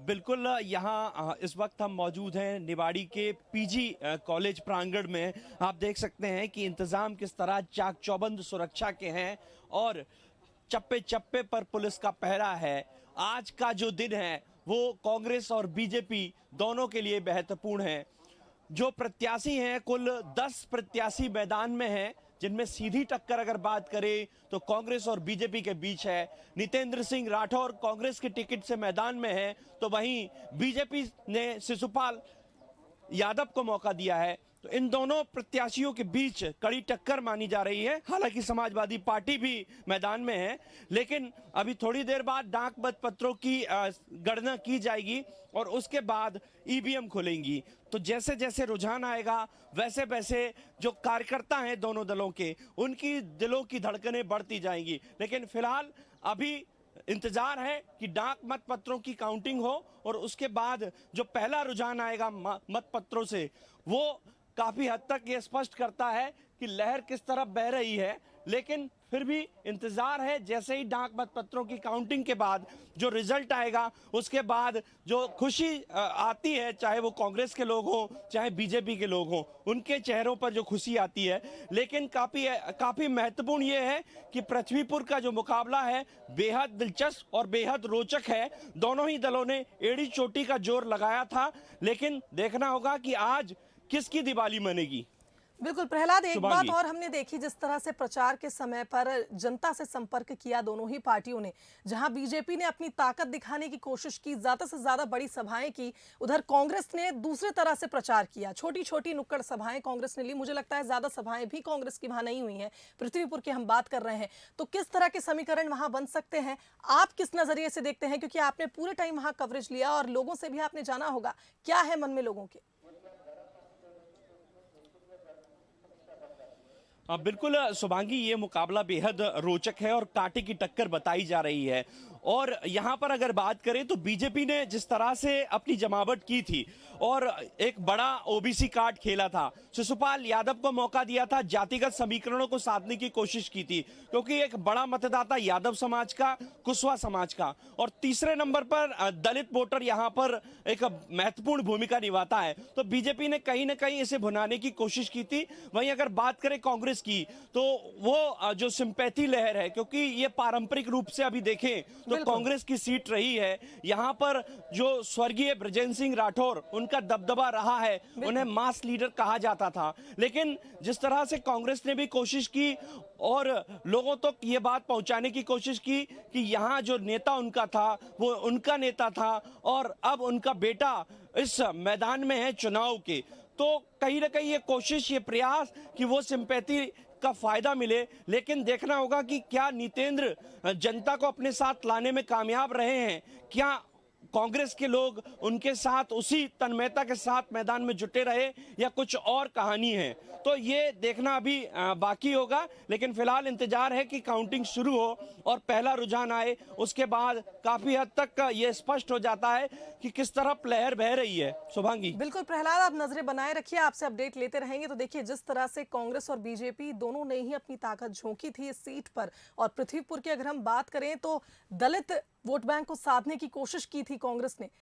बिल्कुल यहाँ इस वक्त हम मौजूद हैं निवाड़ी के पीजी कॉलेज प्रांगण में। आप देख सकते हैं कि इंतजाम किस तरह चाक चौबंद सुरक्षा के हैं और चप्पे चप्पे पर पुलिस का पहरा है। आज का जो दिन है वो कांग्रेस और बीजेपी दोनों के लिए महत्वपूर्ण है। जो प्रत्याशी हैं, कुल 10 प्रत्याशी मैदान में हैं, जिनमें सीधी टक्कर अगर बात करें तो कांग्रेस और बीजेपी के बीच है। नितेंद्र सिंह राठौर कांग्रेस के टिकट से मैदान में है, तो वहीं बीजेपी ने शिशुपाल यादव को मौका दिया है। तो इन दोनों प्रत्याशियों के बीच कड़ी टक्कर मानी जा रही है। हालांकि समाजवादी पार्टी भी मैदान में है, लेकिन अभी थोड़ी देर बाद डाक मतपत्रों की गणना की जाएगी और उसके बाद ईवीएम खुलेंगी। तो जैसे जैसे रुझान आएगा वैसे वैसे जो कार्यकर्ता हैं दोनों दलों के, उनकी दिलों की धड़कनें बढ़ती जाएंगी। लेकिन फिलहाल अभी इंतजार है कि डाक मतपत्रों की काउंटिंग हो और उसके बाद जो पहला रुझान आएगा मतपत्रों से, वो काफी हद तक ये स्पष्ट करता है कि लहर किस तरफ बह रही है। लेकिन फिर भी इंतजार है, जैसे ही डाक मतपत्रों की काउंटिंग के बाद जो रिजल्ट आएगा उसके बाद जो खुशी आती है, चाहे वो कांग्रेस के लोग हों चाहे बीजेपी के लोग हों, उनके चेहरों पर जो खुशी आती है। लेकिन काफी महत्वपूर्ण ये है कि पृथ्वीपुर का जो मुकाबला है बेहद दिलचस्प और बेहद रोचक है। दोनों ही दलों ने एड़ी चोटी का जोर लगाया था, लेकिन देखना होगा कि आज किसकी दिवाली मनेगी। बिल्कुल प्रहलाद, एक बात और हमने देखी, जिस तरह से प्रचार के समय पर जनता से संपर्क किया दोनों ही पार्टियों ने, जहां बीजेपी ने अपनी ताकत दिखाने की कोशिश की, ज्यादा से ज्यादा बड़ी सभाएं की, उधर कांग्रेस ने दूसरे तरह से प्रचार किया। छोटी छोटी नुक्कड़ सभाएं कांग्रेस ने ली। मुझे लगता है ज्यादा सभाएं भी कांग्रेस की वहां नहीं हुई हैं। पृथ्वीपुर की हम बात कर रहे हैं, तो किस तरह के समीकरण वहां बन सकते हैं, आप किस नजरिए से देखते हैं? क्योंकि आपने पूरे टाइम वहां कवरेज लिया और लोगों से भी आपने जाना होगा, क्या है मन में लोगों के? बिल्कुल शुभांगी, ये मुकाबला बेहद रोचक है और कांटे की टक्कर बताई जा रही है। और यहाँ पर अगर बात करें तो बीजेपी ने जिस तरह से अपनी जमावट की थी और एक बड़ा ओबीसी कार्ड खेला था, शिशुपाल यादव को मौका दिया था, जातिगत समीकरणों को साधने की कोशिश की थी, क्योंकि एक बड़ा मतदाता यादव समाज का, कुशवा समाज का, और तीसरे नंबर पर दलित वोटर यहाँ पर एक महत्वपूर्ण भूमिका निभाता है। तो बीजेपी ने कहीं ना कहीं इसे भुनाने की कोशिश की थी। वहीं अगर बात करें कांग्रेस की, तो वो जो सिंपैथी लहर है, क्योंकि ये पारंपरिक रूप से अभी देखें तो कांग्रेस की सीट रही है, यहां पर जो स्वर्गीय बृजेंद्र सिंह राठौर, उनका दबदबा रहा है, उन्हें मास लीडर कहा जाता था। लेकिन जिस तरह से कांग्रेस ने भी कोशिश की और लोगों तक ये बात पहुंचाने की कोशिश की कि यहां जो नेता उनका था वो उनका नेता था और अब उनका बेटा इस मैदान में है चुनाव के, तो कहीं ना कहीं ये कोशिश, ये प्रयास कि वो सिंपैथी का फायदा मिले। लेकिन देखना होगा कि क्या नितेंद्र जनता को अपने साथ लाने में कामयाब रहे हैं, क्या कांग्रेस के लोग उनके साथ उसी तन्मयता के साथ मैदान में जुटे रहे, या कुछ और कहानी है। तो ये देखना अभी बाकी होगा। लेकिन फिलहाल इंतजार है कि काउंटिंग शुरू हो और पहला रुझान आए, उसके बाद काफी हद तक ये स्पष्ट हो जाता है कि किस तरफ लहर बह रही है। शुभांगी, बिल्कुल प्रहलाद, आप नजरें बनाए रखिए, आपसे अपडेट लेते रहेंगे। तो देखिए, जिस तरह से कांग्रेस और बीजेपी दोनों ने ही अपनी ताकत झोंकी थी इस सीट पर, और पृथ्वीपुर की अगर हम बात करें तो दलित वोट बैंक को साधने की कोशिश की थी कांग्रेस ने।